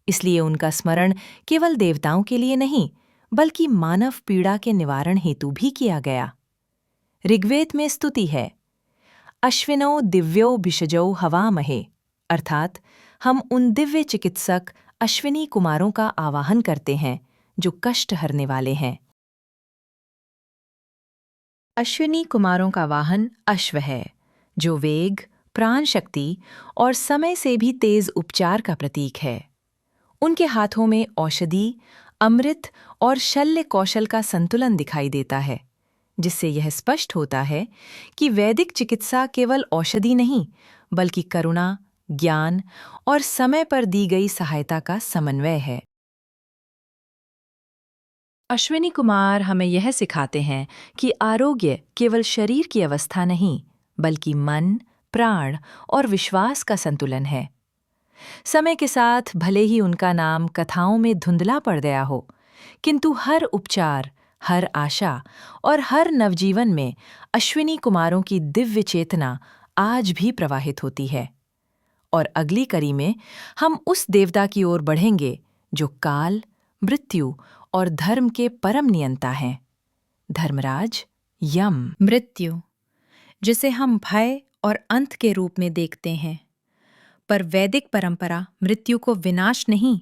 इसलिए उनका स्मरण केवल देवताओं के लिए नहीं बल्कि मानव पीड़ा के निवारण हेतु भी किया गया। ऋग्वेद में स्तुति है, अश्विनो दिव्यो भिषजौ हवामहे, अर्थात हम उन दिव्य चिकित्सक अश्विनी कुमारों का आवाहन करते हैं जो कष्ट हरने वाले हैं। अश्विनी कुमारों का वाहन अश्व है, जो वेग, प्राण शक्ति और समय से भी तेज उपचार का प्रतीक है। उनके हाथों में औषधि, अमृत और शल्य कौशल का संतुलन दिखाई देता है, जिससे यह स्पष्ट होता है कि वैदिक चिकित्सा केवल औषधि नहीं बल्कि करुणा, ज्ञान और समय पर दी गई सहायता का समन्वय है। अश्विनी कुमार हमें यह सिखाते हैं कि आरोग्य केवल शरीर की अवस्था नहीं बल्कि मन, प्राण और विश्वास का संतुलन है। समय के साथ भले ही उनका नाम कथाओं में धुंधला पड़ गया हो, किंतु हर उपचार, हर आशा और हर नवजीवन में अश्विनी कुमारों की दिव्य चेतना आज भी प्रवाहित होती है। और अगली कड़ी में हम उस देवता की ओर बढ़ेंगे जो काल, मृत्यु और धर्म के परम नियंता हैं, धर्मराज यम। मृत्यु, जिसे हम भय और अंत के रूप में देखते हैं, पर वैदिक परंपरा मृत्यु को विनाश नहीं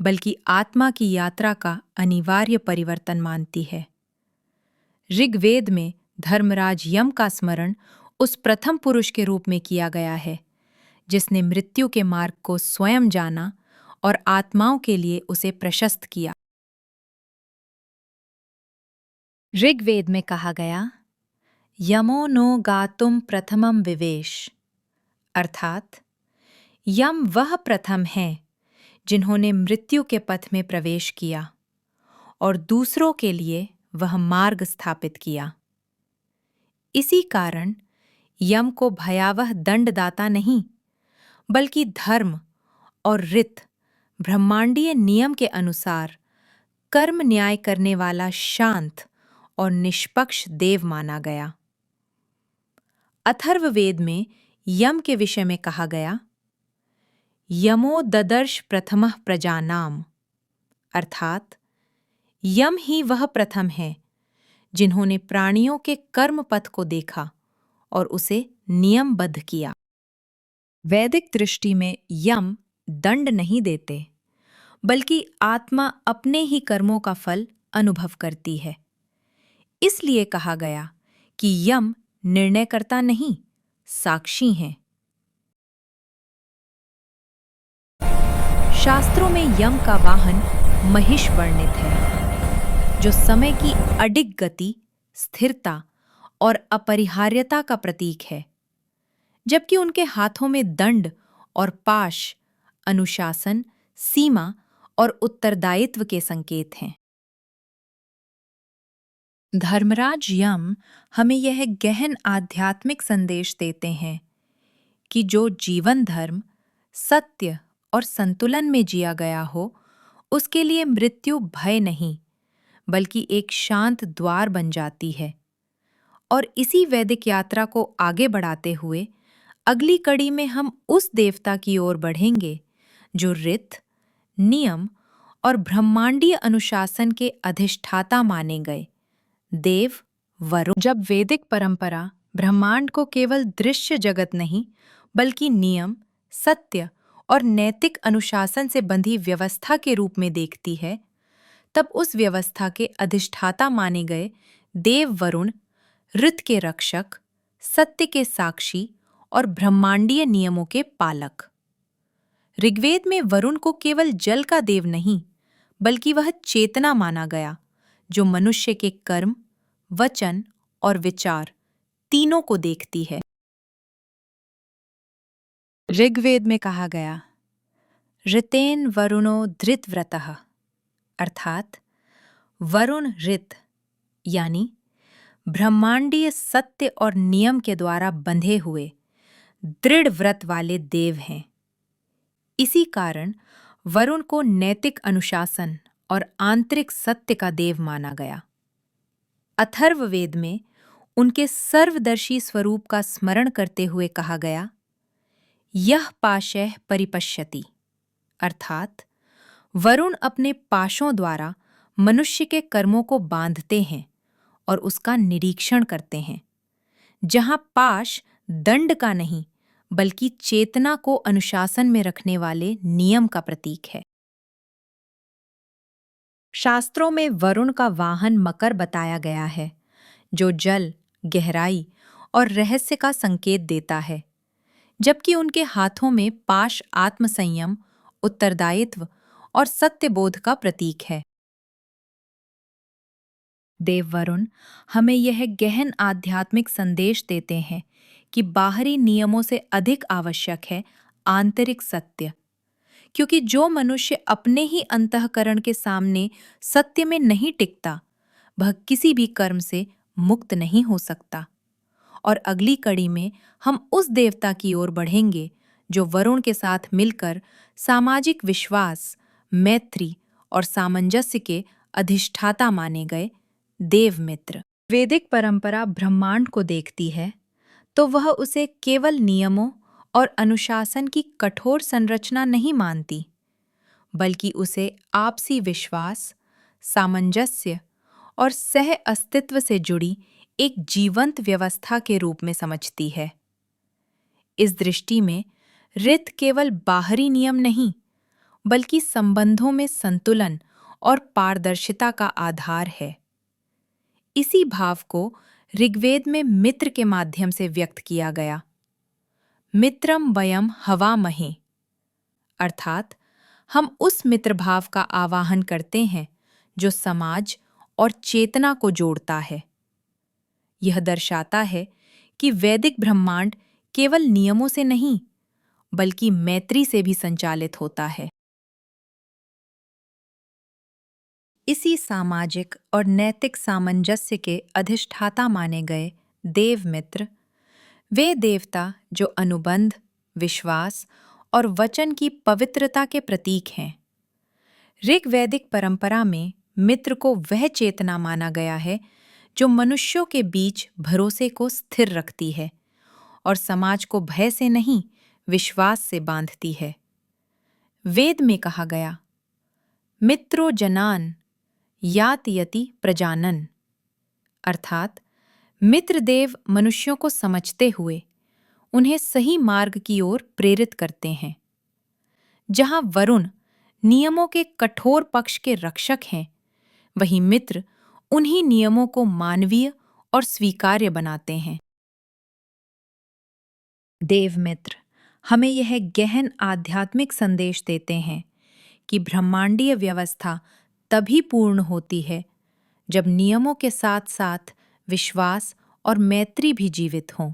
बल्कि आत्मा की यात्रा का अनिवार्य परिवर्तन मानती है। ऋग्वेद में धर्मराज यम का स्मरण उस प्रथम पुरुष के रूप में किया गया है जिसने मृत्यु के मार्ग को स्वयं जाना और आत्माओं के लिए उसे प्रशस्त किया। ऋग्वेद में कहा गया, यमो नो गातुम प्रथमम विवेश, अर्थात यम वह प्रथम हैं जिन्होंने मृत्यु के पथ में प्रवेश किया और दूसरों के लिए वह मार्ग स्थापित किया। इसी कारण यम को भयावह दंडदाता नहीं बल्कि धर्म और ऋत, ब्रह्मांडीय नियम के अनुसार कर्म न्याय करने वाला शांत और निष्पक्ष देव माना गया। अथर्ववेद में यम के विषय में कहा गया, यमो ददर्श प्रथमः प्रजानाम, अर्थात यम ही वह प्रथम है जिन्होंने प्राणियों के कर्म पथ को देखा और उसे नियमबद्ध किया। वैदिक दृष्टि में यम दंड नहीं देते, बल्कि आत्मा अपने ही कर्मों का फल अनुभव करती है। इसलिए कहा गया कि यम निर्णयकर्ता नहीं, साक्षी हैं। शास्त्रों में यम का वाहन महिष वर्णित है, जो समय की अडिग गति, स्थिरता और अपरिहार्यता का प्रतीक है, जबकि उनके हाथों में दंड और पाश अनुशासन, सीमा और उत्तरदायित्व के संकेत हैं। धर्मराज यम हमें यह गहन आध्यात्मिक संदेश देते हैं कि जो जीवन धर्म, सत्य और संतुलन में जिया गया हो, उसके लिए मृत्यु भय नहीं, बल्कि एक शांत द्वार बन जाती है। और इसी वैदिक यात्रा को आगे बढ़ाते हुए अगली कड़ी में हम उस देवता की ओर बढ़ेंगे जो ऋत, नियम और ब्रह्मांडीय अनुशासन के अधिष्ठाता माने गए, देव वरुण। जब वैदिक परंपरा ब्रह्मांड को केवल दृश्य जगत नहीं, बल्कि नियम, सत्य और नैतिक अनुशासन से बंधी व्यवस्था के रूप में देखती है, तब उस व्यवस्था के अधिष्ठाता माने गए देव वरुण, ऋत के रक्षक, सत्य के साक्षी और ब्रह्मांडीय नियमों के पालक। ऋग्वेद में वरुण को केवल जल का देव नहीं, बल्कि वह चेतना माना गया जो मनुष्य के कर्म, वचन और विचार तीनों को देखती है। ऋग्वेद में कहा गया, ऋतेन वरुणो धृतव्रतः, अर्थात वरुण ऋत यानी ब्रह्मांडीय सत्य और नियम के द्वारा बंधे हुए दृढ़ व्रत वाले देव हैं। इसी कारण वरुण को नैतिक अनुशासन और आंतरिक सत्य का देव माना गया। अथर्ववेद में उनके सर्वदर्शी स्वरूप का स्मरण करते हुए कहा गया, यह पाशैः परिपश्यति, अर्थात वरुण अपने पाशों द्वारा मनुष्य के कर्मों को बांधते हैं और उसका निरीक्षण करते हैं। जहां पाश दंड का नहीं, बल्कि चेतना को अनुशासन में रखने वाले नियम का प्रतीक है। शास्त्रों में वरुण का वाहन मकर बताया गया है, जो जल, गहराई और रहस्य का संकेत देता है, जबकि उनके हाथों में पाश आत्मसंयम, उत्तरदायित्व और सत्यबोध का प्रतीक है। देव वरुण हमें यह गहन आध्यात्मिक संदेश देते हैं कि बाहरी नियमों से अधिक आवश्यक है आंतरिक सत्य, क्योंकि जो मनुष्य अपने ही अंतःकरण के सामने सत्य में नहीं टिकता, वह किसी भी कर्म से मुक्त नहीं हो सकता। और अगली कड़ी में हम उस देवता की ओर बढ़ेंगे जो वरुण के साथ मिलकर सामाजिक विश्वास, मैत्री और सामंजस्य के अधिष्ठाता माने गए देव मित्र। वैदिक परंपरा ब्रह्मांड को देखती है तो वह उसे केवल नियमों और अनुशासन की कठोर संरचना नहीं मानती, बल्कि उसे आपसी विश्वास, सामंजस्य और सह अस्तित्व से जुड़ी एक जीवंत व्यवस्था के रूप में समझती है। इस दृष्टि में ऋत केवल बाहरी नियम नहीं, बल्कि संबंधों में संतुलन और पारदर्शिता का आधार है। इसी भाव को ऋग्वेद में मित्र के माध्यम से व्यक्त किया गया, मित्रम वयम हवामहे, अर्थात हम उस मित्र भाव का आवाहन करते हैं जो समाज और चेतना को जोड़ता है। यह दर्शाता है कि वैदिक ब्रह्मांड केवल नियमों से नहीं, बल्कि मैत्री से भी संचालित होता है। इसी सामाजिक और नैतिक सामंजस्य के अधिष्ठाता माने गए देव मित्र वे देवता जो अनुबंध, विश्वास और वचन की पवित्रता के प्रतीक हैं। ऋग्वैदिक परंपरा में मित्र को वह चेतना माना गया है जो मनुष्यों के बीच भरोसे को स्थिर रखती है और समाज को भय से नहीं, विश्वास से बांधती है। वेद में कहा गया, मित्रो जनान यातयति प्रजानन, अर्थात मित्रदेव मनुष्यों को समझते हुए उन्हें सही मार्ग की ओर प्रेरित करते हैं। जहां वरुण नियमों के कठोर पक्ष के रक्षक हैं, वहीं मित्र उन्हीं नियमों को मानवीय और स्वीकार्य बनाते हैं। देवमित्र हमें यह गहन आध्यात्मिक संदेश देते हैं कि ब्रह्मांडीय व्यवस्था तभी पूर्ण होती है जब नियमों के साथ साथ विश्वास और मैत्री भी जीवित हों।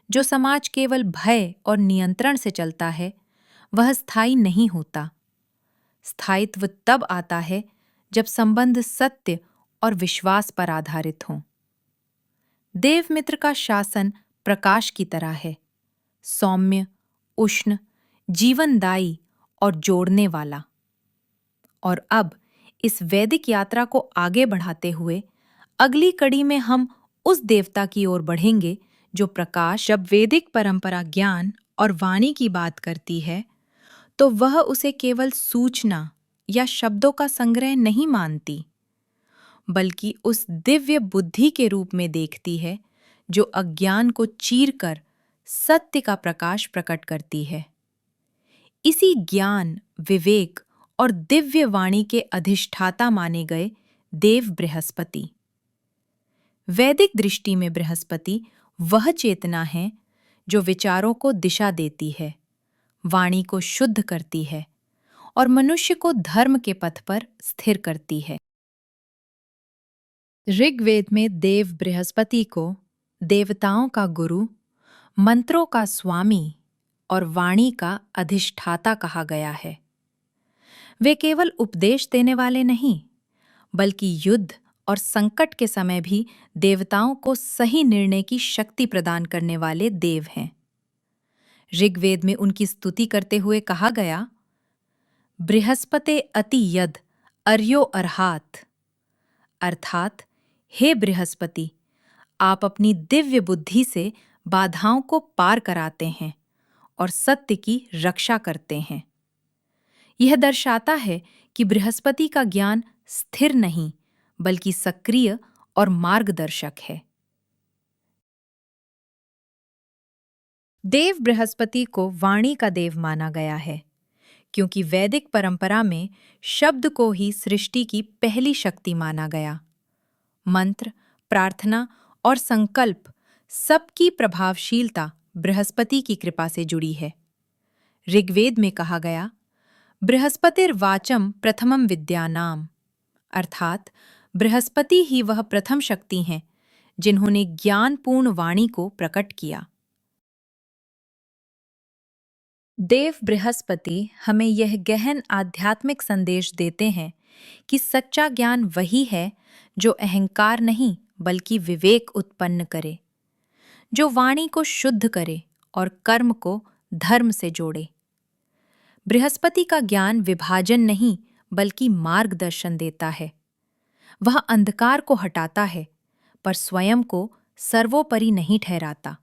जो समाज केवल भय और नियंत्रण से चलता है, वह स्थायी नहीं होता। स्थायित्व तब आता है जब संबंध सत्य और विश्वास पर आधारित हों। देवमित्र का शासन प्रकाश की तरह है, सौम्य, उष्ण, जीवनदायी और जोड़ने वाला। और अब इस वैदिक यात्रा को आगे बढ़ाते हुए अगली कड़ी में हम उस देवता की ओर बढ़ेंगे जो प्रकाश। जब वैदिक परंपरा ज्ञान और वाणी की बात करती है, तो वह उसे केवल सूचना या शब्दों का संग्रह नहीं मानती, बल्कि उस दिव्य बुद्धि के रूप में देखती है जो अज्ञान को चीरकर सत्य का प्रकाश प्रकट करती है। इसी ज्ञान, विवेक और दिव्य वाणी के अधिष्ठाता माने गए देव बृहस्पति। वैदिक दृष्टि में बृहस्पति वह चेतना है जो विचारों को दिशा देती है, वाणी को शुद्ध करती है और मनुष्य को धर्म के पथ पर स्थिर करती है। ऋग्वेद में देव बृहस्पति को देवताओं का गुरु, मंत्रों का स्वामी और वाणी का अधिष्ठाता कहा गया है। वे केवल उपदेश देने वाले नहीं, बल्कि युद्ध और संकट के समय भी देवताओं को सही निर्णय की शक्ति प्रदान करने वाले देव हैं। ऋग्वेद में उनकी स्तुति करते हुए कहा गया, बृहस्पते अति यद अर्यो अर्हात, अर्थात हे बृहस्पति, आप अपनी दिव्य बुद्धि से बाधाओं को पार कराते हैं और सत्य की रक्षा करते हैं। यह दर्शाता है कि बृहस्पति का ज्ञान स्थिर नहीं, बल्कि सक्रिय और मार्गदर्शक है। देव बृहस्पति को वाणी का देव माना गया है, क्योंकि वैदिक परंपरा में शब्द को ही सृष्टि की पहली शक्ति माना गया। मंत्र, प्रार्थना और संकल्प सबकी प्रभावशीलता बृहस्पति की कृपा से जुड़ी है। ऋग्वेद में कहा गया, बृहस्पतिर्वाचम प्रथमम विद्यानाम, अर्थात बृहस्पति ही वह प्रथम शक्ति हैं जिन्होंने ज्ञानपूर्ण वाणी को प्रकट किया। देव बृहस्पति हमें यह गहन आध्यात्मिक संदेश देते हैं कि सच्चा ज्ञान वही है जो अहंकार नहीं बल्कि विवेक उत्पन्न करे, जो वाणी को शुद्ध करे और कर्म को धर्म से जोड़े। बृहस्पति का ज्ञान विभाजन नहीं बल्कि मार्गदर्शन देता है। वह अंधकार को हटाता है, पर स्वयं को सर्वोपरि नहीं ठहराता।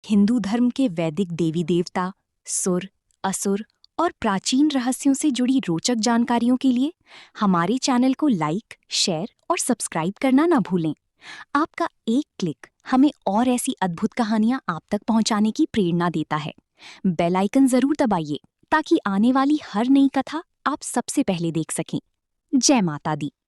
हिंदू धर्म के वैदिक देवी देवता, सुर, असुर और प्राचीन रहस्यों से जुड़ी रोचक जानकारियों के लिए हमारे चैनल को लाइक, शेयर और सब्सक्राइब करना ना भूलें। आपका एक क्लिक हमें और ऐसी अद्भुत कहानियां आप तक पहुंचाने की प्रेरणा देता है। बेल आइकन जरूर दबाइए ताकि आने वाली हर नई कथा आप सबसे पहले देख सकें। जय माता दी।